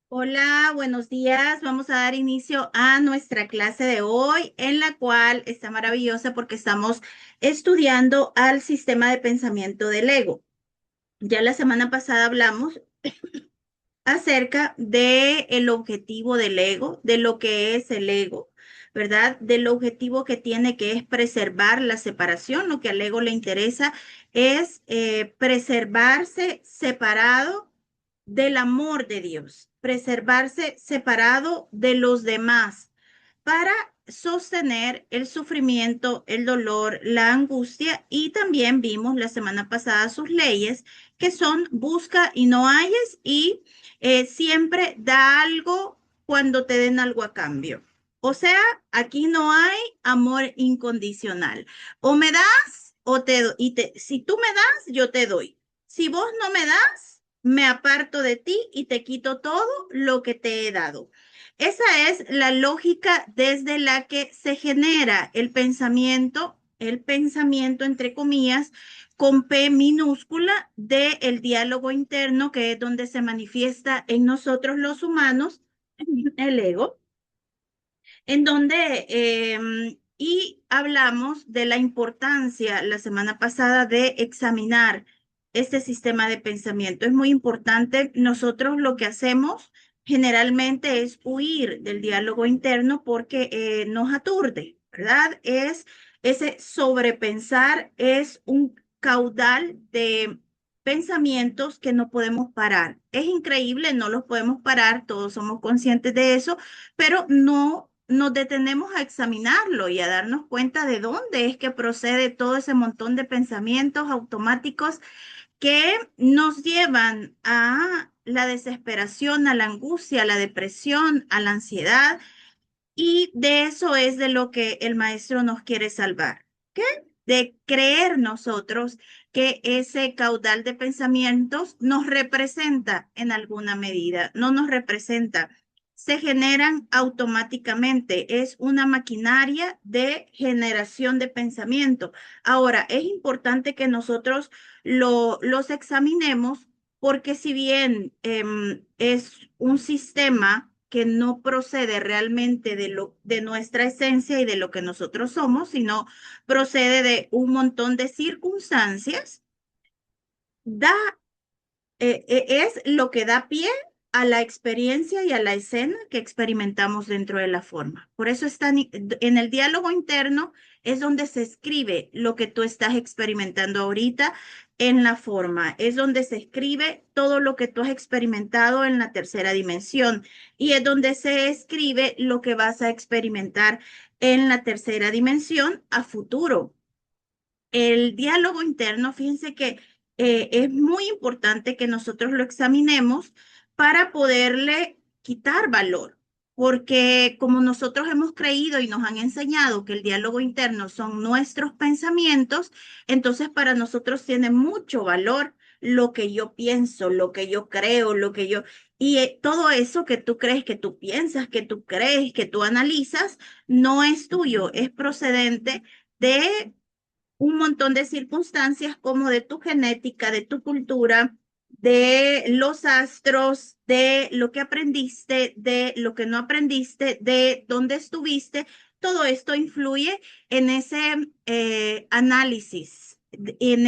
Hola, buenos días. Vamos a dar inicio a nuestra clase de hoy, en la cual está maravillosa porque estamos estudiando al sistema de pensamiento del ego. Ya la semana pasada hablamos acerca de el objetivo del ego, de lo que es el ego, ¿verdad? Del objetivo que tiene, que es preservar la separación. Lo que al ego le interesa es preservarse separado del amor de Dios, preservarse separado de los demás para sostener el sufrimiento, el dolor, la angustia, y también vimos la semana pasada sus leyes, que son busca y no halles, y siempre da algo cuando te den algo a cambio. O sea, aquí no hay amor incondicional. O me das o te doy. Si tú me das, yo te doy. Si vos no me das, me aparto de ti y te quito todo lo que te he dado. Esa es la lógica desde la que se genera el pensamiento entre comillas, con P minúscula, del diálogo interno, que es donde se manifiesta en nosotros los humanos el ego, en donde, y hablamos de la importancia la semana pasada de examinar este sistema de pensamiento. Es muy importante. Nosotros lo que hacemos generalmente es huir del diálogo interno porque nos aturde, ¿verdad? Ese sobrepensar es un caudal de pensamientos que no podemos parar. Es increíble, no los podemos parar, todos somos conscientes de eso, pero no nos detenemos a examinarlo y a darnos cuenta de dónde es que procede todo ese montón de pensamientos automáticos que nos llevan a la desesperación, a la angustia, a la depresión, a la ansiedad, y de eso es de lo que el maestro nos quiere salvar. ¿Qué? De creer nosotros que ese caudal de pensamientos nos representa en alguna medida. No nos representa. Se generan automáticamente. Es una maquinaria de generación de pensamiento. Ahora, es importante que nosotros los examinemos, porque si bien es un sistema que no procede realmente de nuestra esencia y de lo que nosotros somos, sino procede de un montón de circunstancias, da, es lo que da pie a la experiencia y a la escena que experimentamos dentro de la forma. Por eso en el diálogo interno es donde se escribe lo que tú estás experimentando ahorita en la forma. Es donde se escribe todo lo que tú has experimentado en la tercera dimensión, y es donde se escribe lo que vas a experimentar en la tercera dimensión a futuro. El diálogo interno, fíjense que es muy importante que nosotros lo examinemos para poderle quitar valor, porque como nosotros hemos creído y nos han enseñado que el diálogo interno son nuestros pensamientos, entonces para nosotros tiene mucho valor lo que yo pienso, lo que yo creo, y todo eso que tú crees, que tú piensas, que tú crees, que tú analizas, no es tuyo, es procedente de un montón de circunstancias, como de tu genética, de tu cultura, de los astros, de lo que aprendiste, de lo que no aprendiste, de dónde estuviste. Todo esto influye en ese análisis, en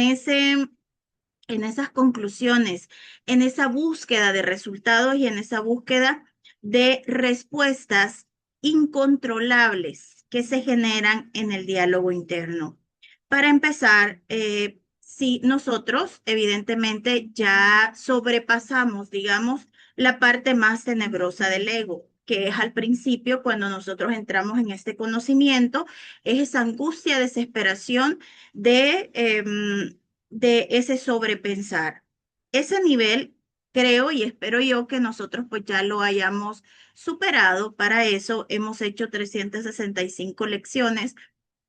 esas conclusiones, en esa búsqueda de resultados y en esa búsqueda de respuestas incontrolables que se generan en el diálogo interno. Para empezar, si nosotros evidentemente ya sobrepasamos, digamos, la parte más tenebrosa del ego, que es al principio cuando nosotros entramos en este conocimiento, es esa angustia, desesperación de ese sobrepensar. Ese nivel, creo y espero yo que nosotros pues ya lo hayamos superado. Para eso hemos hecho 365 lecciones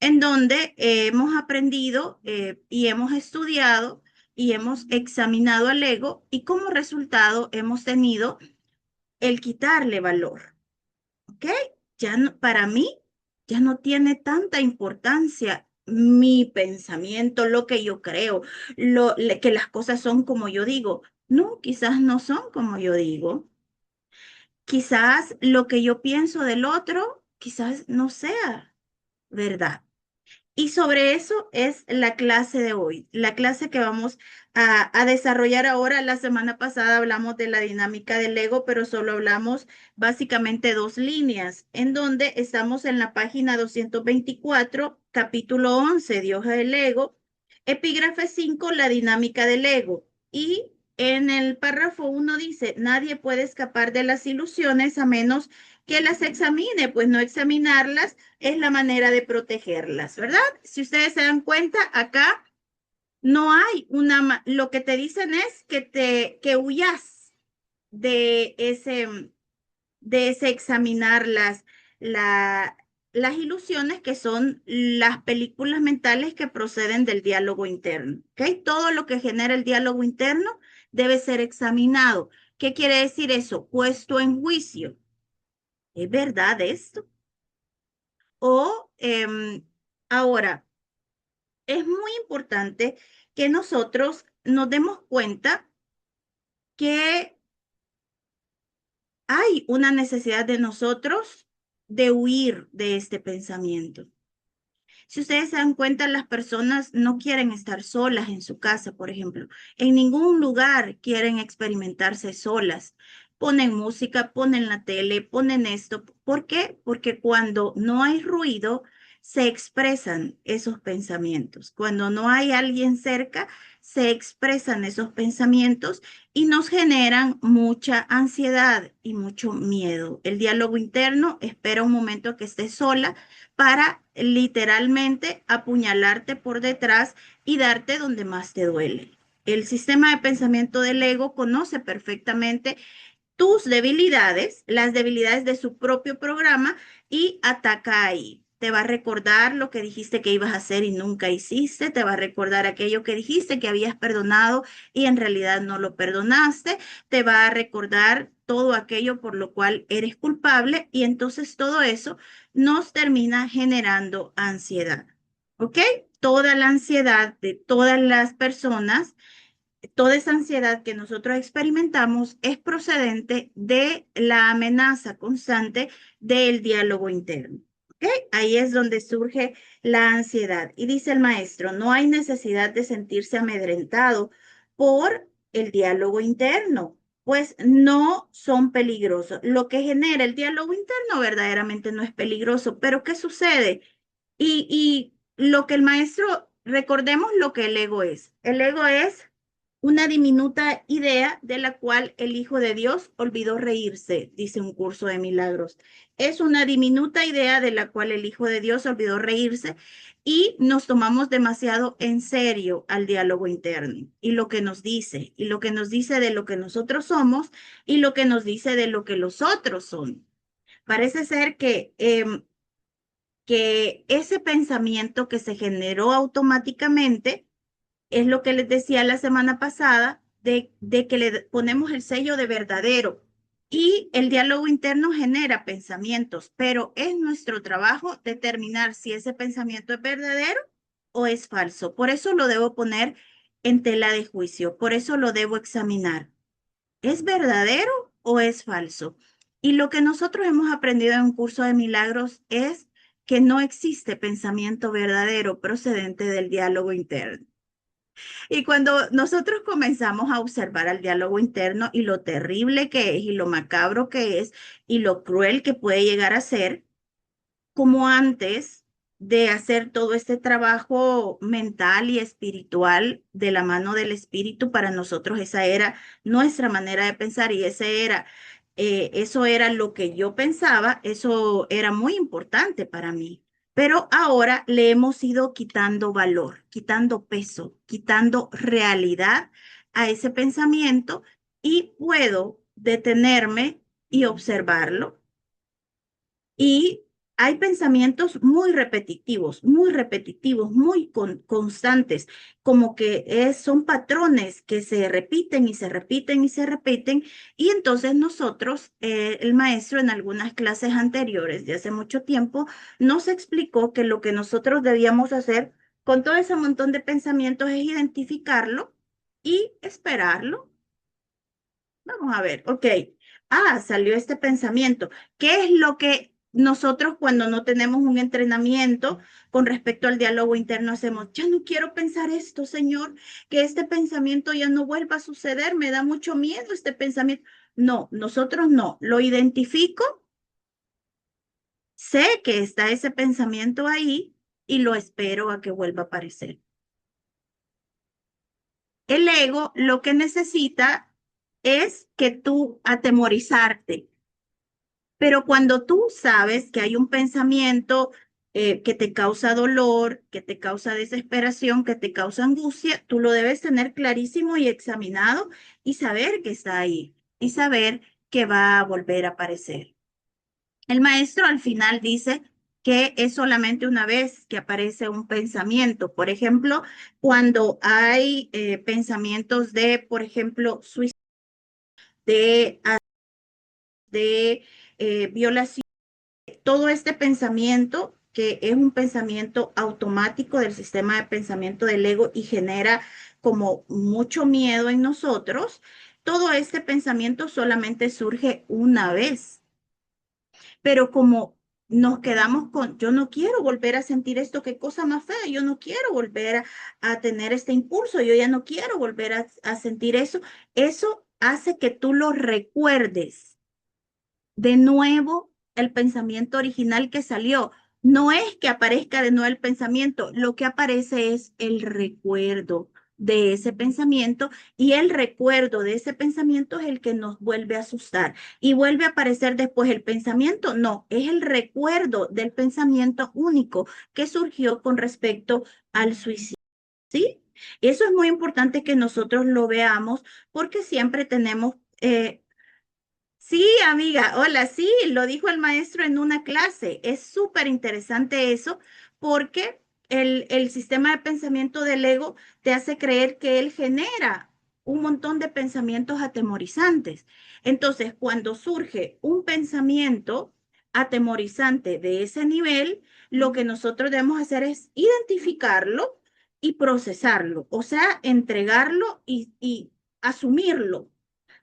en donde hemos aprendido y hemos estudiado y hemos examinado al ego, y como resultado hemos tenido el quitarle valor. ¿Ok? Ya no, para mí ya no tiene tanta importancia mi pensamiento, lo que yo creo, que las cosas son como yo digo. No, quizás no son como yo digo. quizás lo que yo pienso del otro, quizás no sea verdad. Y sobre eso es la clase de hoy, la clase que vamos a desarrollar ahora. La semana pasada hablamos de la dinámica del ego, pero solo hablamos básicamente dos líneas, en donde estamos en la página 224, capítulo 11, Dios del ego, epígrafe 5, la dinámica del ego. Y en el párrafo 1 dice, nadie puede escapar de las ilusiones a menos que las examine, pues no examinarlas es la manera de protegerlas, ¿verdad? Si ustedes se dan cuenta, acá no hay lo que te dicen es que huyas de ese examinar las ilusiones, que son las películas mentales que proceden del diálogo interno, ¿ok? Todo lo que genera el diálogo interno debe ser examinado. ¿Qué quiere decir eso? Puesto en juicio. ¿Es verdad esto? O ahora, es muy importante que nosotros nos demos cuenta que hay una necesidad de nosotros de huir de este pensamiento. Si ustedes se dan cuenta, las personas no quieren estar solas en su casa, por ejemplo. En ningún lugar quieren experimentarse solas. Ponen música, ponen la tele, ponen esto. ¿Por qué? Porque cuando no hay ruido, se expresan esos pensamientos. Cuando no hay alguien cerca, se expresan esos pensamientos y nos generan mucha ansiedad y mucho miedo. El diálogo interno espera un momento que estés sola para literalmente apuñalarte por detrás y darte donde más te duele. El sistema de pensamiento del ego conoce perfectamente tus debilidades, las debilidades de su propio programa, y ataca ahí. Te va a recordar lo que dijiste que ibas a hacer y nunca hiciste. Te va a recordar aquello que dijiste que habías perdonado y en realidad no lo perdonaste. Te va a recordar todo aquello por lo cual eres culpable, y entonces todo eso nos termina generando ansiedad. ¿Ok? Toda la ansiedad de todas las personas, toda esa ansiedad que nosotros experimentamos es procedente de la amenaza constante del diálogo interno. ¿Ok? Ahí es donde surge la ansiedad. Y dice el maestro, no hay necesidad de sentirse amedrentado por el diálogo interno, pues no son peligrosos. Lo que genera el diálogo interno verdaderamente no es peligroso, pero ¿qué sucede? Y lo que el maestro, recordemos lo que el ego es. El ego es una diminuta idea de la cual el Hijo de Dios olvidó reírse, dice un curso de milagros. Es una diminuta idea de la cual el Hijo de Dios olvidó reírse, y nos tomamos demasiado en serio al diálogo interno y lo que nos dice, y lo que nos dice de lo que nosotros somos, y lo que nos dice de lo que los otros son. Parece ser que ese pensamiento que se generó automáticamente es lo que les decía la semana pasada, de que le ponemos el sello de verdadero. Y el diálogo interno genera pensamientos, pero es nuestro trabajo determinar si ese pensamiento es verdadero o es falso. Por eso lo debo poner en tela de juicio, por eso lo debo examinar. ¿Es verdadero o es falso? Y lo que nosotros hemos aprendido en un curso de milagros es que no existe pensamiento verdadero procedente del diálogo interno. Y cuando nosotros comenzamos a observar el diálogo interno y lo terrible que es y lo macabro que es y lo cruel que puede llegar a ser, como antes de hacer todo este trabajo mental y espiritual de la mano del espíritu, para nosotros esa era nuestra manera de pensar, y eso era lo que yo pensaba, eso era muy importante para mí. Pero ahora le hemos ido quitando valor, quitando peso, quitando realidad a ese pensamiento, y puedo detenerme y observarlo. Y hay pensamientos muy repetitivos, muy constantes, como que son patrones que se repiten y se repiten y se repiten. Y entonces nosotros, el maestro en algunas clases anteriores de hace mucho tiempo, nos explicó que lo que nosotros debíamos hacer con todo ese montón de pensamientos es identificarlo y esperarlo. Vamos a ver, ok. salió este pensamiento. ¿Qué es lo que nosotros cuando no tenemos un entrenamiento con respecto al diálogo interno hacemos? Ya no quiero pensar esto, Señor, que este pensamiento ya no vuelva a suceder, me da mucho miedo este pensamiento. No, nosotros no, lo identifico, sé que está ese pensamiento ahí y lo espero a que vuelva a aparecer. El ego lo que necesita es que tú atemorizarte. Pero cuando tú sabes que hay un pensamiento que te causa dolor, que te causa desesperación, que te causa angustia, tú lo debes tener clarísimo y examinado y saber que está ahí y saber que va a volver a aparecer. El maestro al final dice que es solamente una vez que aparece un pensamiento. Por ejemplo, cuando hay pensamientos de, por ejemplo, suicidio, de, de violación, todo este pensamiento que es un pensamiento automático del sistema de pensamiento del ego y genera como mucho miedo en nosotros, todo este pensamiento solamente surge una vez, pero como nos quedamos con, yo no quiero volver a sentir esto, qué cosa más fea, yo no quiero volver a tener este impulso, yo ya no quiero volver a sentir eso, eso hace que tú lo recuerdes de nuevo el pensamiento original que salió. No es que aparezca de nuevo el pensamiento, lo que aparece es el recuerdo de ese pensamiento y el recuerdo de ese pensamiento es el que nos vuelve a asustar y vuelve a aparecer después el pensamiento. No, es el recuerdo del pensamiento único que surgió con respecto al suicidio. ¿Sí? Eso es muy importante que nosotros lo veamos porque siempre tenemos sí, amiga, hola, sí, lo dijo el maestro en una clase. Es súper interesante eso porque el sistema de pensamiento del ego te hace creer que él genera un montón de pensamientos atemorizantes. Entonces, cuando surge un pensamiento atemorizante de ese nivel, lo que nosotros debemos hacer es identificarlo y procesarlo, o sea, entregarlo y asumirlo.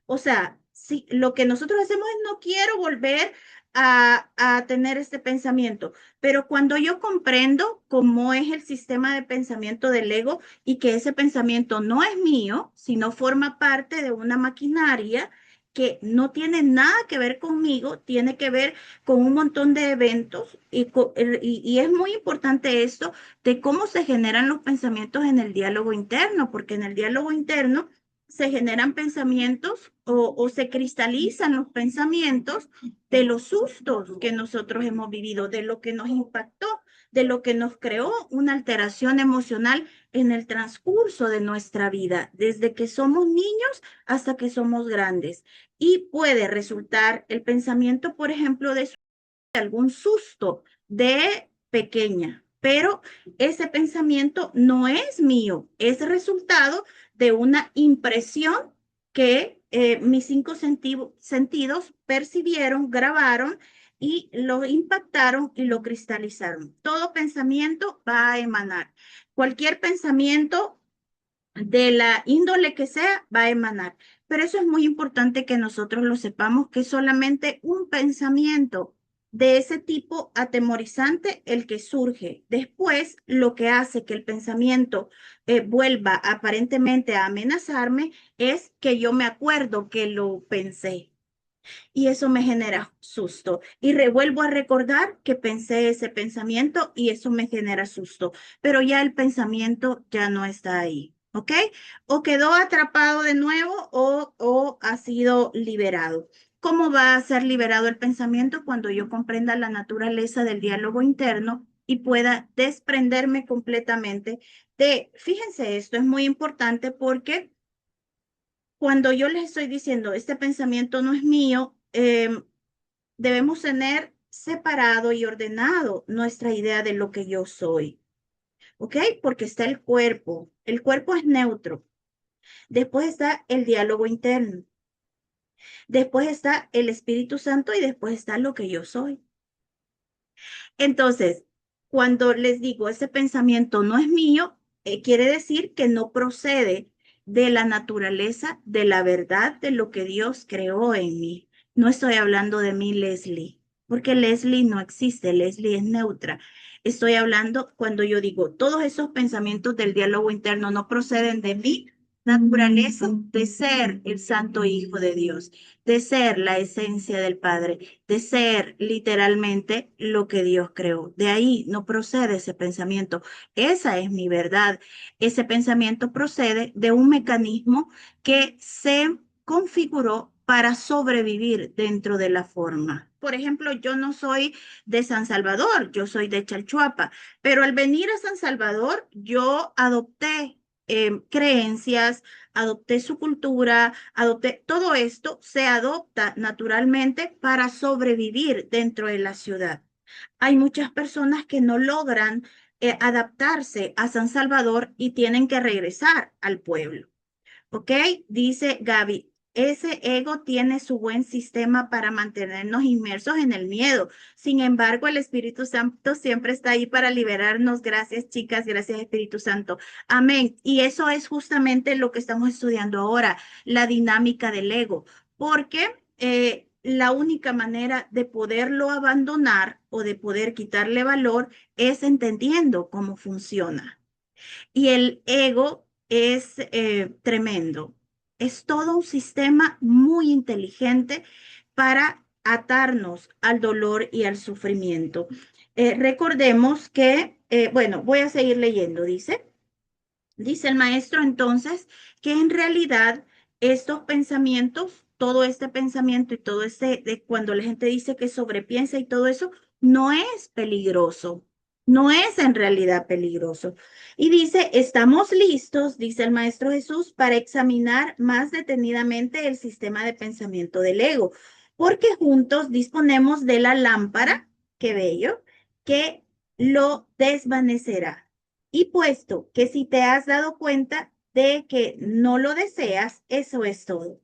O sea, sí, lo que nosotros hacemos es no quiero volver a tener este pensamiento, pero cuando yo comprendo cómo es el sistema de pensamiento del ego y que ese pensamiento no es mío, sino forma parte de una maquinaria que no tiene nada que ver conmigo, tiene que ver con un montón de eventos y es muy importante esto de cómo se generan los pensamientos en el diálogo interno, porque en el diálogo interno se generan pensamientos o se cristalizan los pensamientos de los sustos que nosotros hemos vivido, de lo que nos impactó, de lo que nos creó una alteración emocional en el transcurso de nuestra vida, desde que somos niños hasta que somos grandes. Y puede resultar el pensamiento, por ejemplo, de algún susto de pequeña, pero ese pensamiento no es mío, es resultado de una impresión que mis cinco sentidos percibieron, grabaron y lo impactaron y lo cristalizaron. Todo pensamiento va a emanar. Cualquier pensamiento de la índole que sea va a emanar. Pero eso es muy importante que nosotros lo sepamos, que es solamente un pensamiento de ese tipo atemorizante el que surge. Después, lo que hace que el pensamiento vuelva aparentemente a amenazarme es que yo me acuerdo que lo pensé y eso me genera susto. Y revuelvo a recordar que pensé ese pensamiento y eso me genera susto, pero ya el pensamiento ya no está ahí. ¿Ok? O quedó atrapado de nuevo o ha sido liberado. ¿Cómo va a ser liberado el pensamiento cuando yo comprenda la naturaleza del diálogo interno y pueda desprenderme completamente de, fíjense, esto es muy importante porque cuando yo les estoy diciendo, este pensamiento no es mío, debemos tener separado y ordenado nuestra idea de lo que yo soy, ¿ok? Porque está el cuerpo es neutro, después está el diálogo interno, después está el Espíritu Santo y después está lo que yo soy. Entonces, cuando les digo, ese pensamiento no es mío, quiere decir que no procede de la naturaleza, de la verdad, de lo que Dios creó en mí. No estoy hablando de mí, Leslie, porque Leslie no existe, Leslie es neutra. Estoy hablando cuando yo digo, todos esos pensamientos del diálogo interno no proceden de mi naturaleza de ser el santo hijo de Dios, de ser la esencia del Padre, de ser literalmente lo que Dios creó. De ahí no procede ese pensamiento. Esa es mi verdad. Ese pensamiento procede de un mecanismo que se configuró para sobrevivir dentro de la forma. Por ejemplo, yo no soy de San Salvador, yo soy de Chalchuapa, pero al venir a San Salvador, yo adopté creencias, adopté su cultura, adopté todo esto, se adopta naturalmente para sobrevivir dentro de la ciudad. Hay muchas personas que no logran adaptarse a San Salvador y tienen que regresar al pueblo. ¿Ok? Dice Gaby, ese ego tiene su buen sistema para mantenernos inmersos en el miedo. Sin embargo, el Espíritu Santo siempre está ahí para liberarnos. Gracias, chicas. Gracias, Espíritu Santo. Amén. Y eso es justamente lo que estamos estudiando ahora, la dinámica del ego. Porque la única manera de poderlo abandonar o de poder quitarle valor es entendiendo cómo funciona. Y el ego es tremendo. Es todo un sistema muy inteligente para atarnos al dolor y al sufrimiento. Recordemos que, bueno, voy a seguir leyendo, dice el maestro entonces que en realidad estos pensamientos, todo este pensamiento y todo este, de cuando la gente dice que sobrepiensa y todo eso, no es peligroso, no es en realidad peligroso. Y dice, estamos listos, dice el maestro Jesús, para examinar más detenidamente el sistema de pensamiento del ego, porque juntos disponemos de la lámpara, qué bello, que lo desvanecerá. Y puesto que si te has dado cuenta de que no lo deseas, eso es todo.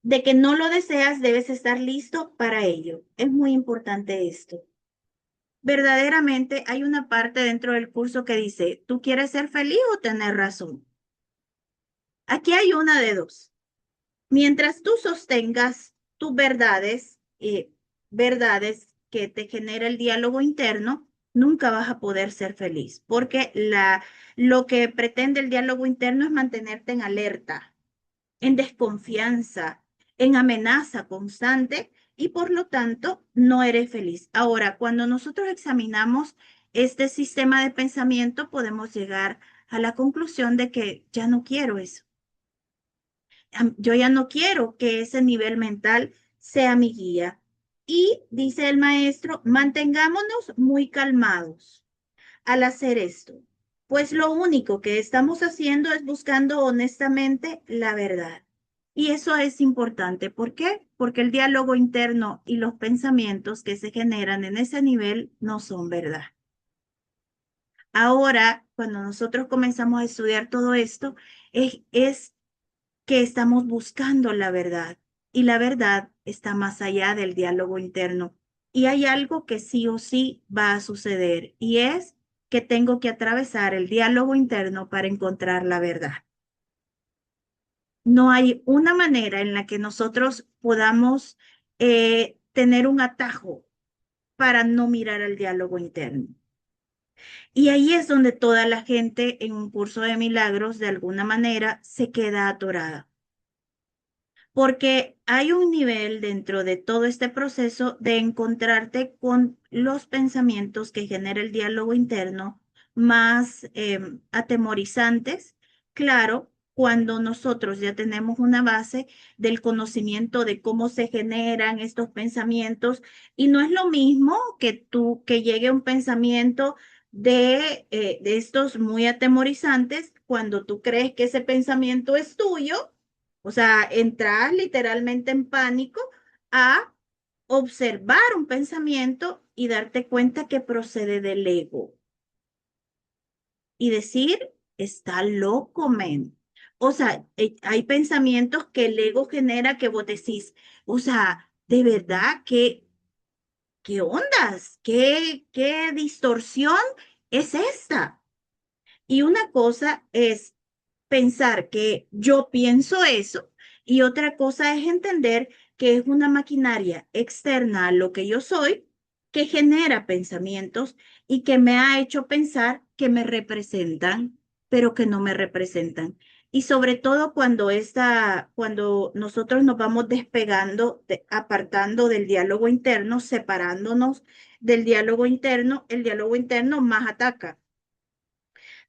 De que no lo deseas, debes estar listo para ello. Es muy importante esto. Verdaderamente hay una parte dentro del curso que dice, ¿tú quieres ser feliz o tener razón? Aquí hay una de dos. Mientras tú sostengas tus verdades, verdades que te genera el diálogo interno, nunca vas a poder ser feliz, porque lo que pretende el diálogo interno es mantenerte en alerta, en desconfianza, en amenaza constante y por lo tanto no eres feliz. Ahora, cuando nosotros examinamos este sistema de pensamiento, podemos llegar a la conclusión de que ya no quiero eso. Yo ya no quiero que ese nivel mental sea mi guía. Y dice el maestro, mantengámonos muy calmados al hacer esto, pues lo único que estamos haciendo es buscando honestamente la verdad. Y eso es importante. ¿Por qué? Porque el diálogo interno y los pensamientos que se generan en ese nivel no son verdad. Ahora, cuando nosotros comenzamos a estudiar todo esto, es que estamos buscando la verdad y la verdad está más allá del diálogo interno. Y hay algo que sí o sí va a suceder y es que tengo que atravesar el diálogo interno para encontrar la verdad. No hay una manera en la que nosotros podamos tener un atajo para no mirar al diálogo interno. Y ahí es donde toda la gente en un curso de milagros de alguna manera se queda atorada porque hay un nivel dentro de todo este proceso de encontrarte con los pensamientos que genera el diálogo interno más atemorizantes. Claro, cuando nosotros ya tenemos una base del conocimiento de cómo se generan estos pensamientos y no es lo mismo que llegue un pensamiento de estos muy atemorizantes cuando tú crees que ese pensamiento es tuyo, o sea, entrar literalmente en pánico a observar un pensamiento y darte cuenta que procede del ego y decir, está loco, men. O sea, hay pensamientos que el ego genera que vos decís, o sea, de verdad, ¿qué ondas? ¿Qué distorsión es esta? Y una cosa es pensar que yo pienso eso Y otra cosa es entender que es una maquinaria externa a lo que yo soy, que genera pensamientos y que me ha hecho pensar que me representan, pero que no me representan. Y sobre todo cuando nosotros nos vamos despegando, apartando del diálogo interno, separándonos del diálogo interno, el diálogo interno más ataca.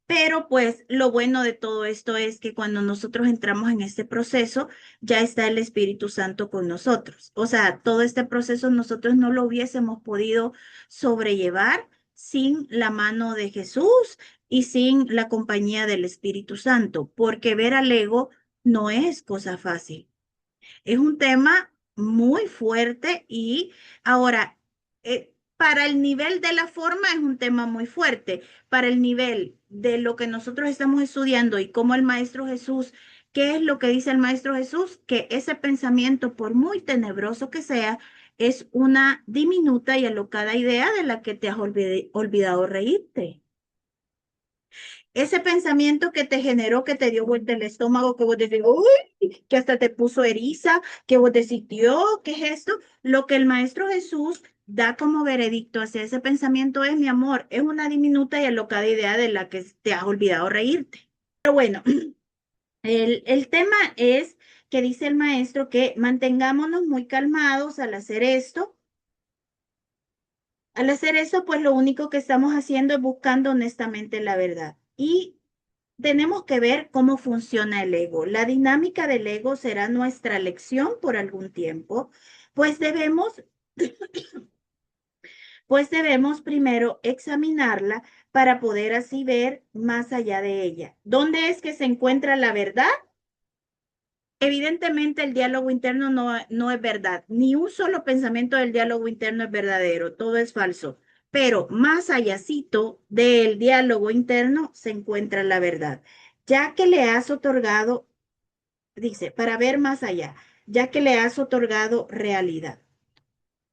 Pero pues lo bueno de todo esto es que cuando nosotros entramos en este proceso, ya está el Espíritu Santo con nosotros. O sea, todo este proceso nosotros no lo hubiésemos podido sobrellevar sin la mano de Jesús y sin la compañía del Espíritu Santo, porque ver al ego no es cosa fácil. Es un tema muy fuerte y ahora, para el nivel de la forma es un tema muy fuerte. Para el nivel de lo que nosotros estamos estudiando y cómo el Maestro Jesús, ¿qué es lo que dice el Maestro Jesús? Que ese pensamiento, por muy tenebroso que sea, es una diminuta y alocada idea de la que te has olvidado reírte. Ese pensamiento que te generó, que te dio vuelta el estómago, que vos decís, uy, que hasta te puso eriza, que vos decís, Dios, ¿qué es esto? Lo que el Maestro Jesús da como veredicto hacia ese pensamiento es, mi amor, es una diminuta y alocada idea de la que te has olvidado reírte. Pero bueno, el tema es que dice el maestro que mantengámonos muy calmados al hacer esto. Al hacer eso, pues lo único que estamos haciendo es buscando honestamente la verdad. Y tenemos que ver cómo funciona el ego. La dinámica del ego será nuestra lección por algún tiempo, pues debemos, pues debemos primero examinarla para poder así ver más allá de ella. ¿Dónde es que se encuentra la verdad? Evidentemente el diálogo interno no es verdad. Ni un solo pensamiento del diálogo interno es verdadero. Todo es falso. Pero más allácito del diálogo interno se encuentra la verdad. Ya que le has otorgado, dice, para ver más allá, ya que le has otorgado realidad.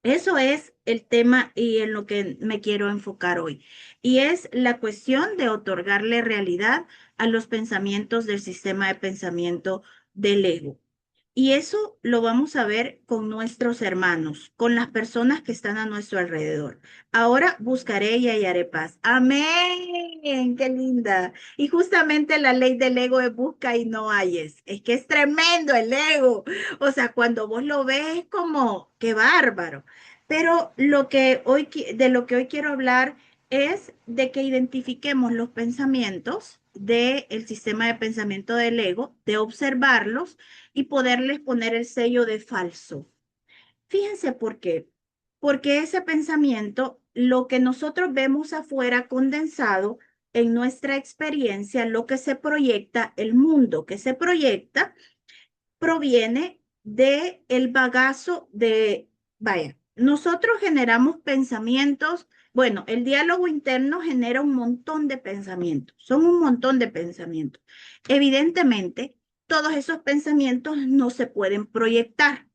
Eso es el tema y en lo que me quiero enfocar hoy. Y es la cuestión de otorgarle realidad a los pensamientos del sistema de pensamiento del ego. Y eso lo vamos a ver con nuestros hermanos, con las personas que están a nuestro alrededor. Ahora buscaré y hallaré paz. Amén. Qué linda. Y justamente la ley del ego es busca y no halles. Es que es tremendo el ego. O sea, cuando vos lo ves es como, qué bárbaro. Pero de lo que hoy quiero hablar es de que identifiquemos los pensamientos del sistema de pensamiento del ego, de observarlos y poderles poner el sello de falso. Fíjense por qué. Porque ese pensamiento, lo que nosotros vemos afuera condensado en nuestra experiencia, lo que se proyecta, el mundo que se proyecta, proviene de el bagazo de, vaya, nosotros generamos pensamientos, bueno, el diálogo interno genera un montón de pensamientos, son un montón de pensamientos. Evidentemente, todos esos pensamientos no se pueden proyectar.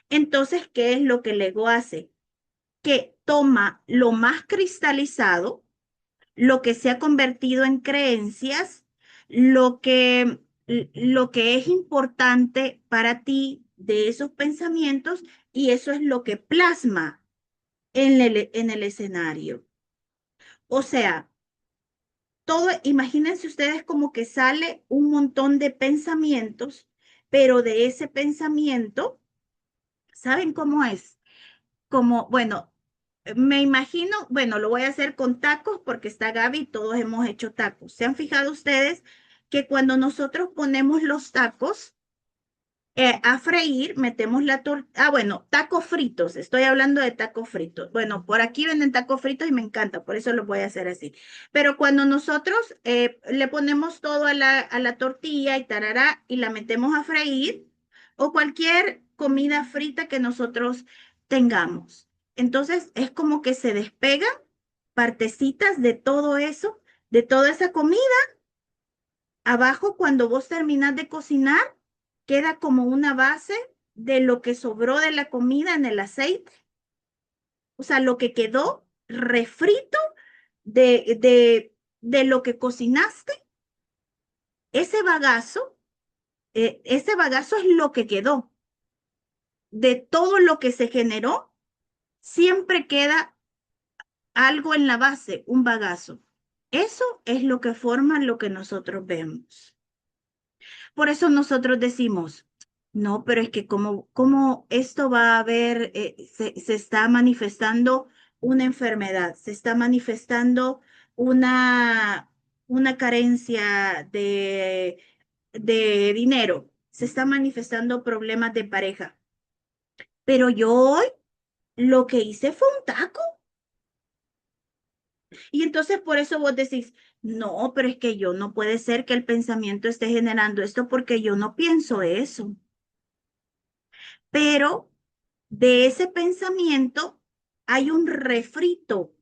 Entonces, ¿qué es lo que el ego hace? Que toma lo más cristalizado, lo que se ha convertido en creencias, lo que es importante para ti de esos pensamientos y eso es lo que plasma en el escenario. O sea, imagínense ustedes como que sale un montón de pensamientos, pero de ese pensamiento, ¿saben cómo es? Como, bueno, me imagino, bueno, lo voy a hacer con tacos porque está Gaby y todos hemos hecho tacos. ¿Se han fijado ustedes que cuando nosotros ponemos los tacos a freír, metemos la torta, bueno, tacos fritos, estoy hablando de tacos fritos. Bueno, por aquí venden tacos fritos y me encanta, por eso lo voy a hacer así. Pero cuando nosotros le ponemos todo a la tortilla y tarará y la metemos a freír, o cualquier comida frita que nosotros tengamos. Entonces es como que se despegan partecitas de todo eso, de toda esa comida. Abajo, cuando vos terminas de cocinar, queda como una base de lo que sobró de la comida en el aceite. O sea, lo que quedó refrito de lo que cocinaste, ese bagazo ese bagazo es lo que quedó. De todo lo que se generó, siempre queda algo en la base, un bagazo. Eso es lo que forma lo que nosotros vemos. Por eso nosotros decimos, no, pero es que como esto va a haber, se está manifestando una enfermedad, se está manifestando una, una carencia de dinero, se está manifestando problemas de pareja. Pero yo hoy lo que hice fue un taco. Y entonces por eso vos decís, no, pero es que yo no puede ser que el pensamiento esté generando esto porque yo no pienso eso. Pero de ese pensamiento hay un refrito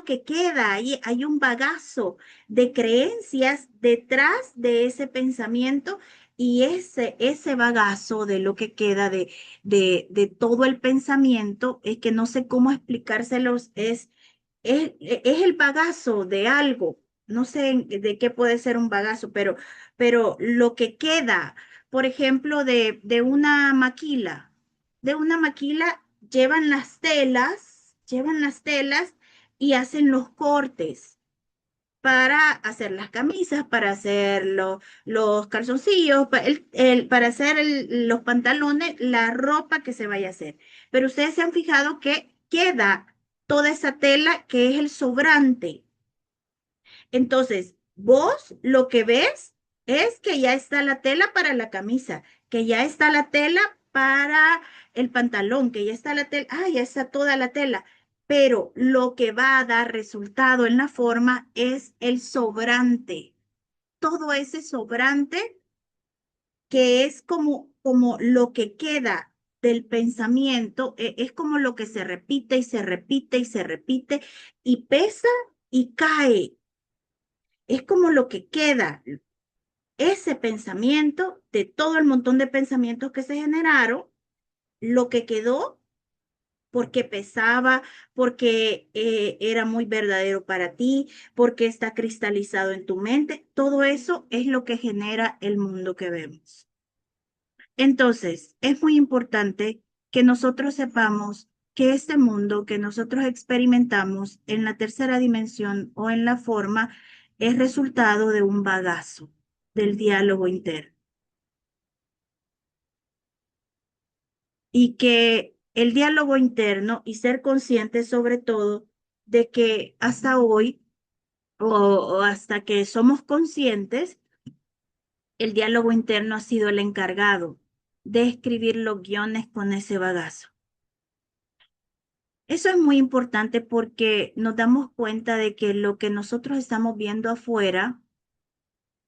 que queda, hay un bagazo de creencias detrás de ese pensamiento y ese bagazo de lo que queda de todo el pensamiento, es que no sé cómo explicárselos, es el bagazo de algo. No sé de qué puede ser un bagazo, pero lo que queda, por ejemplo, de una maquila llevan las telas y hacen los cortes para hacer las camisas, para hacer los calzoncillos, para hacer los pantalones, la ropa que se vaya a hacer. Pero ustedes se han fijado que queda toda esa tela que es el sobrante. Entonces, vos lo que ves es que ya está la tela para la camisa, que ya está la tela para el pantalón, que ya está la tela, ya está toda la tela. Pero lo que va a dar resultado en la forma es el sobrante. Todo ese sobrante que es como lo que queda del pensamiento, es como lo que se repite y se repite y se repite y pesa y cae. Es como lo que queda, ese pensamiento de todo el montón de pensamientos que se generaron, lo que quedó porque pesaba, porque era muy verdadero para ti, porque está cristalizado en tu mente. Todo eso es lo que genera el mundo que vemos. Entonces, es muy importante que nosotros sepamos que este mundo que nosotros experimentamos en la tercera dimensión o en la forma es resultado de un bagazo del diálogo interno. Y que el diálogo interno y ser consciente sobre todo de que hasta hoy o hasta que somos conscientes, el diálogo interno ha sido el encargado de escribir los guiones con ese bagazo. Eso es muy importante porque nos damos cuenta de que lo que nosotros estamos viendo afuera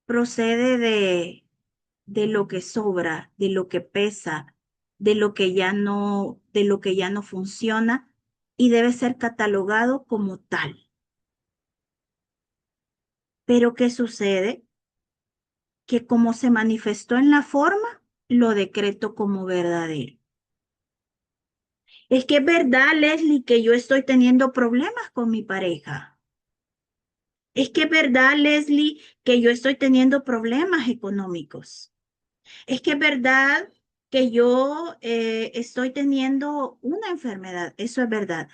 procede de lo que sobra, de lo que pesa, de lo que ya no funciona y debe ser catalogado como tal. Pero ¿qué sucede? Que como se manifestó en la forma, lo decreto como verdadero. Es que es verdad, Leslie, que yo estoy teniendo problemas con mi pareja. Es que es verdad, Leslie, que yo estoy teniendo problemas económicos. Es que es verdad que yo estoy teniendo una enfermedad. Eso es verdad.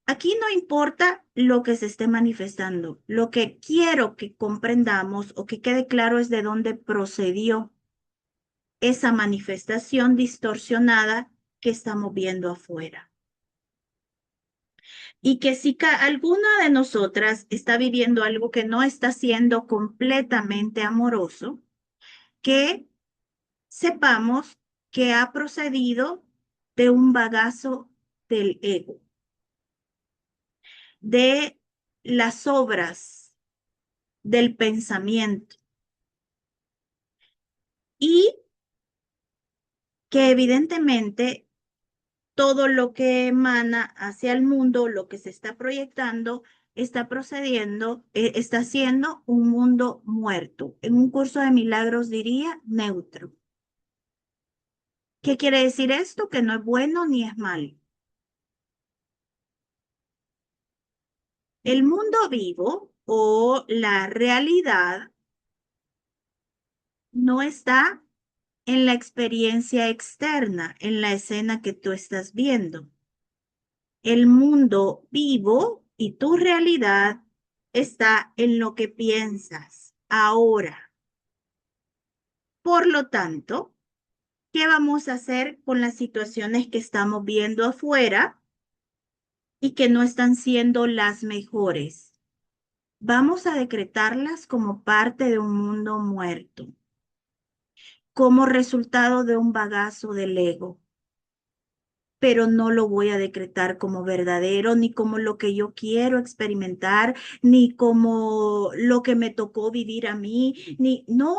Aquí no importa lo que se esté manifestando. Lo que quiero que comprendamos o que quede claro es de dónde procedió esa manifestación distorsionada que estamos viendo afuera. Y que si alguna de nosotras está viviendo algo que no está siendo completamente amoroso, que sepamos que ha procedido de un bagazo del ego, de las obras del pensamiento y que evidentemente todo lo que emana hacia el mundo, lo que se está proyectando, está procediendo, está siendo un mundo muerto. En un curso de milagros diría neutro. ¿Qué quiere decir esto? Que no es bueno ni es malo. El mundo vivo o la realidad no está en la experiencia externa, en la escena que tú estás viendo. El mundo vivo y tu realidad está en lo que piensas ahora. Por lo tanto, ¿qué vamos a hacer con las situaciones que estamos viendo afuera y que no están siendo las mejores? Vamos a decretarlas como parte de un mundo muerto, como resultado de un bagazo del ego, pero no lo voy a decretar como verdadero, ni como lo que yo quiero experimentar, ni como lo que me tocó vivir a mí, ni no.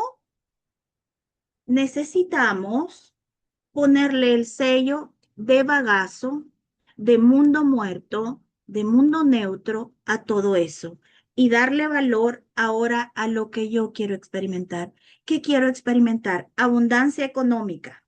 Necesitamos ponerle el sello de bagazo, de mundo muerto, de mundo neutro a todo eso y darle valor ahora a lo que yo quiero experimentar. ¿Qué quiero experimentar? Abundancia económica.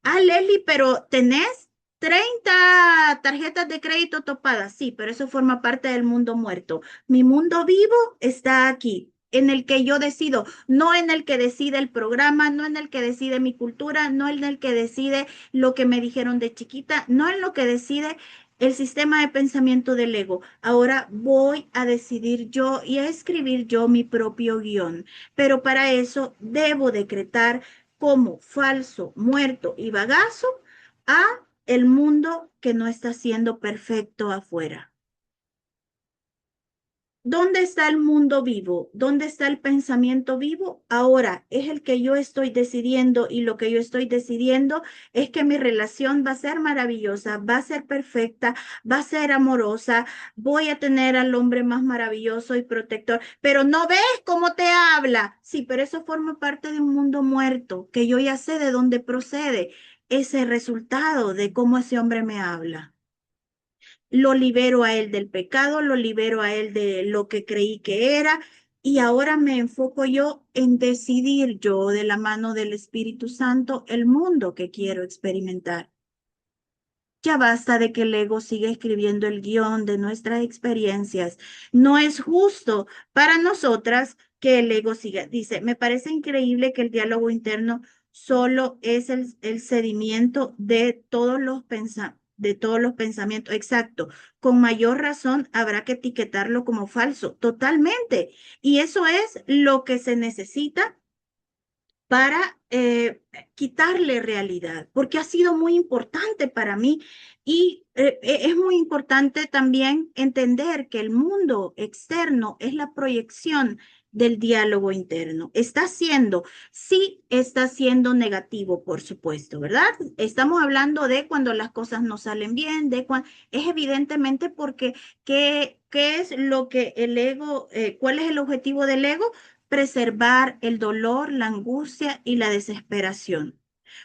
Ah, Leslie, pero tenés 30 tarjetas de crédito topadas. Sí, pero eso forma parte del mundo muerto. Mi mundo vivo está aquí, en el que yo decido, no en el que decide el programa, no en el que decide mi cultura, no en el que decide lo que me dijeron de chiquita, no en lo que decide el sistema de pensamiento del ego. Ahora voy a decidir yo y a escribir yo mi propio guión. Pero para eso debo decretar como falso, muerto y bagazo a el mundo que no está siendo perfecto afuera. ¿Dónde está el mundo vivo? ¿Dónde está el pensamiento vivo? Ahora es el que yo estoy decidiendo y lo que yo estoy decidiendo es que mi relación va a ser maravillosa, va a ser perfecta, va a ser amorosa, voy a tener al hombre más maravilloso y protector, pero no ves cómo te habla. Sí, pero eso forma parte de un mundo muerto, que yo ya sé de dónde procede ese resultado de cómo ese hombre me habla. Lo libero a él del pecado, lo libero a él de lo que creí que era y ahora me enfoco yo en decidir yo de la mano del Espíritu Santo el mundo que quiero experimentar. Ya basta de que el ego siga escribiendo el guión de nuestras experiencias. No es justo para nosotras que el ego siga. Dice, me parece increíble que el diálogo interno solo es el sedimento de todos los pensamientos. Exacto. Con mayor razón habrá que etiquetarlo como falso. Totalmente. Y eso es lo que se necesita para quitarle realidad, porque ha sido muy importante para mí y es muy importante también entender que el mundo externo es la proyección del diálogo interno. Sí está siendo negativo, por supuesto, ¿verdad? Estamos hablando de cuando las cosas no salen bien, de cuando es evidentemente porque ¿qué es lo que el ego, cuál es el objetivo del ego? Preservar el dolor, la angustia y la desesperación.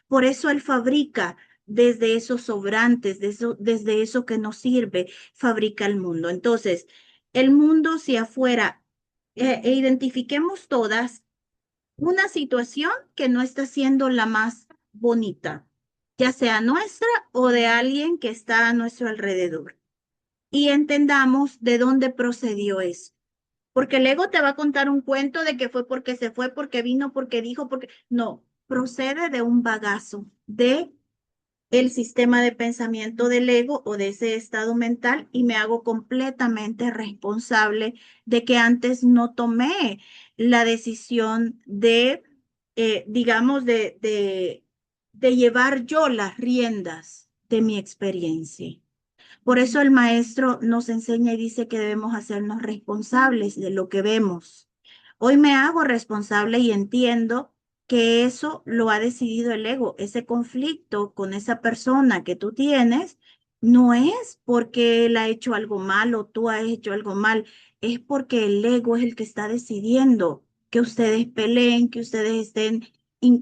Por eso Él fabrica desde esos sobrantes, desde eso que nos sirve, fabrica el mundo. Entonces, el mundo si afuera, identifiquemos todas una situación que no está siendo la más bonita, ya sea nuestra o de alguien que está a nuestro alrededor. Y entendamos de dónde procedió eso. Porque el ego te va a contar un cuento de que fue porque se fue, porque vino, porque dijo, porque no, procede de un bagazo, de el sistema de pensamiento del ego o de ese estado mental y me hago completamente responsable de que antes no tomé la decisión de, digamos, de llevar yo las riendas de mi experiencia. Por eso el maestro nos enseña y dice que debemos hacernos responsables de lo que vemos. Hoy me hago responsable y entiendo que eso lo ha decidido el ego. Ese conflicto con esa persona que tú tienes no es porque él ha hecho algo mal o tú has hecho algo mal, es porque el ego es el que está decidiendo que ustedes peleen, que ustedes estén,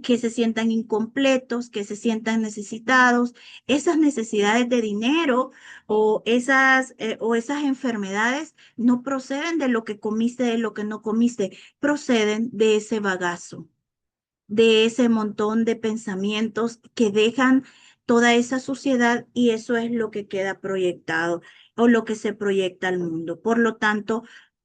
que se sientan incompletos, que se sientan necesitados. Esas necesidades de dinero o esas enfermedades no proceden de lo que comiste, de lo que no comiste, proceden de ese bagazo, de ese montón de pensamientos que dejan toda esa suciedad y eso es lo que queda proyectado o lo que se proyecta al mundo. Por lo tanto,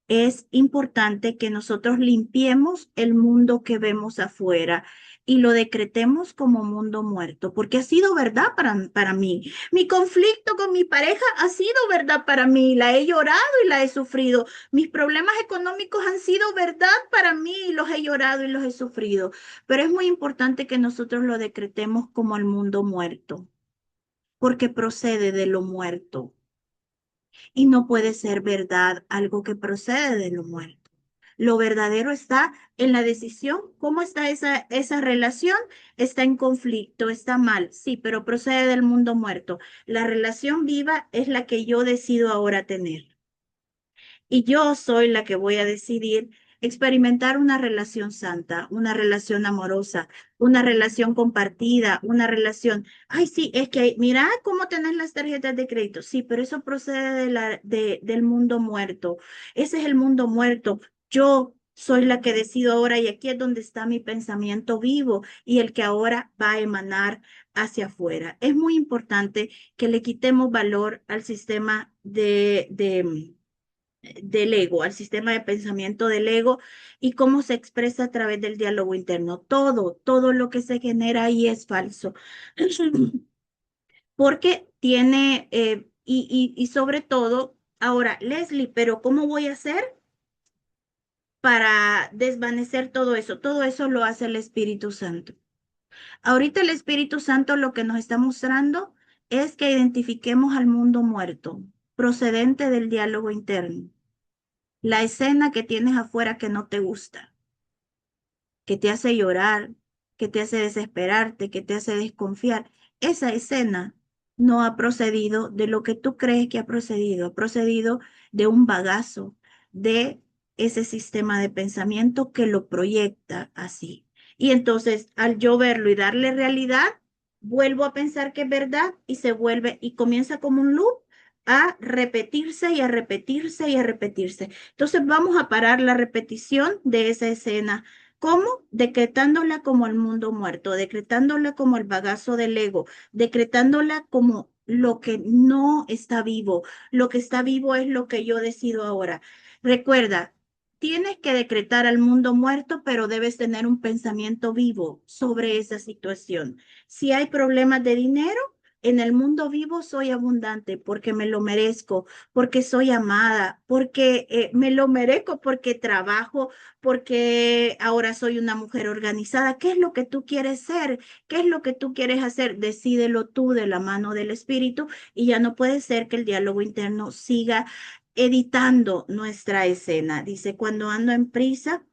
es importante que nosotros limpiemos el mundo que vemos afuera y lo decretemos como mundo muerto, porque ha sido verdad para mí. Mi conflicto con mi pareja ha sido verdad para mí, la he llorado y la he sufrido. Mis problemas económicos han sido verdad para mí y los he llorado y los he sufrido. Pero es muy importante que nosotros lo decretemos como el mundo muerto, porque procede de lo muerto y no puede ser verdad algo que procede de lo muerto. Lo verdadero está en la decisión. ¿Cómo está esa relación? Está en conflicto, está mal, sí, pero procede del mundo muerto. La relación viva es la que yo decido ahora tener. Y yo soy la que voy a decidir experimentar una relación santa, una relación amorosa, una relación compartida, una relación. Ay, sí, es que mira cómo tenés las tarjetas de crédito. Sí, pero eso procede del mundo muerto. Ese es el mundo muerto. Yo soy la que decido ahora y aquí es donde está mi pensamiento vivo y el que ahora va a emanar hacia afuera. Es muy importante que le quitemos valor al sistema del ego, al sistema de pensamiento del ego y cómo se expresa a través del diálogo interno. Todo lo que se genera ahí es falso. Porque tiene, y sobre todo, ahora, Leslie, pero ¿cómo voy a hacer para desvanecer todo eso? Todo eso lo hace el Espíritu Santo. Ahorita el Espíritu Santo lo que nos está mostrando es que identifiquemos al mundo muerto, procedente del diálogo interno. La escena que tienes afuera que no te gusta, que te hace llorar, que te hace desesperarte, que te hace desconfiar, esa escena no ha procedido de lo que tú crees que ha procedido de un bagazo, de ese sistema de pensamiento que lo proyecta así. Y entonces, al yo verlo y darle realidad, vuelvo a pensar que es verdad y se vuelve y comienza como un loop a repetirse y a repetirse y a repetirse. Entonces vamos a parar la repetición de esa escena. ¿Cómo? Decretándola como el mundo muerto, decretándola como el bagazo del ego, decretándola como lo que no está vivo. Lo que está vivo es lo que yo decido ahora. Recuerda, tienes que decretar al mundo muerto, pero debes tener un pensamiento vivo sobre esa situación. Si hay problemas de dinero, en el mundo vivo soy abundante porque me lo merezco, porque soy amada, porque me lo merezco, porque trabajo, porque ahora soy una mujer organizada. ¿Qué es lo que tú quieres ser? ¿Qué es lo que tú quieres hacer? Decídelo tú de la mano del Espíritu y ya no puede ser que el diálogo interno siga editando nuestra escena. Dice, cuando ando en prisa,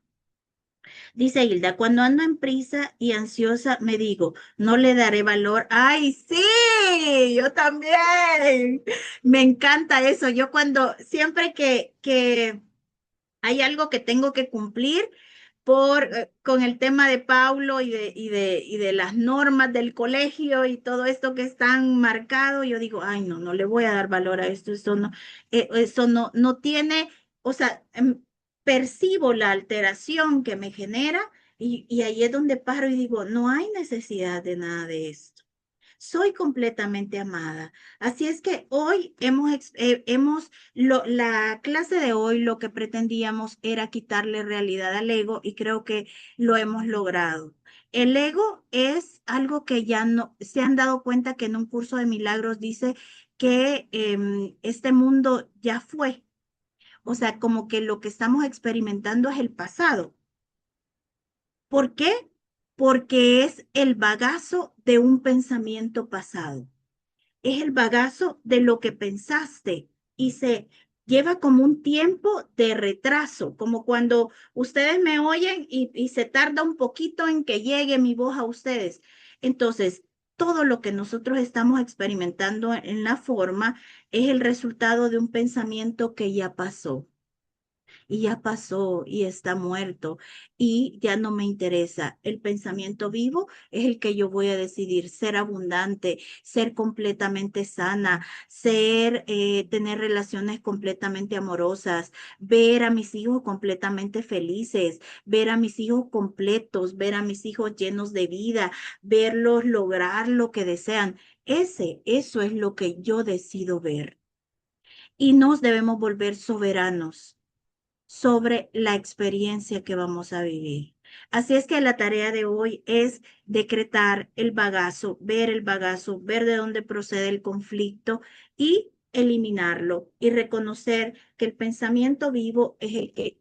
dice Hilda, cuando ando en prisa y ansiosa, me digo, no le daré valor. ¡Ay, sí! Yo también. Me encanta eso. Yo siempre que hay algo que tengo que cumplir con el tema de Paulo y de las normas del colegio y todo esto que están marcado, yo digo, ay, no, no le voy a dar valor a esto, eso no tiene, o sea, percibo la alteración que me genera y ahí es donde paro y digo, no hay necesidad de nada de esto. Soy completamente amada. Así es que hoy la clase de hoy lo que pretendíamos era quitarle realidad al ego y creo que lo hemos logrado. El ego es algo que ya no, se han dado cuenta que en un curso de milagros dice que este mundo ya fue. O sea, como que lo que estamos experimentando es el pasado. ¿Por qué? Porque es el bagazo de un pensamiento pasado. Es el bagazo de lo que pensaste y se lleva como un tiempo de retraso, como cuando ustedes me oyen y se tarda un poquito en que llegue mi voz a ustedes. Entonces, todo lo que nosotros estamos experimentando en la forma es el resultado de un pensamiento que ya pasó y ya pasó y está muerto y ya no me interesa. El pensamiento vivo es el que yo voy a decidir ser abundante, ser completamente sana, tener relaciones completamente amorosas, ver a mis hijos completamente felices, ver a mis hijos completos, ver a mis hijos llenos de vida, verlos lograr lo que desean. Eso es lo que yo decido ver. Y nos debemos volver soberanos sobre la experiencia que vamos a vivir. Así es que la tarea de hoy es decretar el bagazo, ver de dónde procede el conflicto y eliminarlo y reconocer que el pensamiento vivo es el que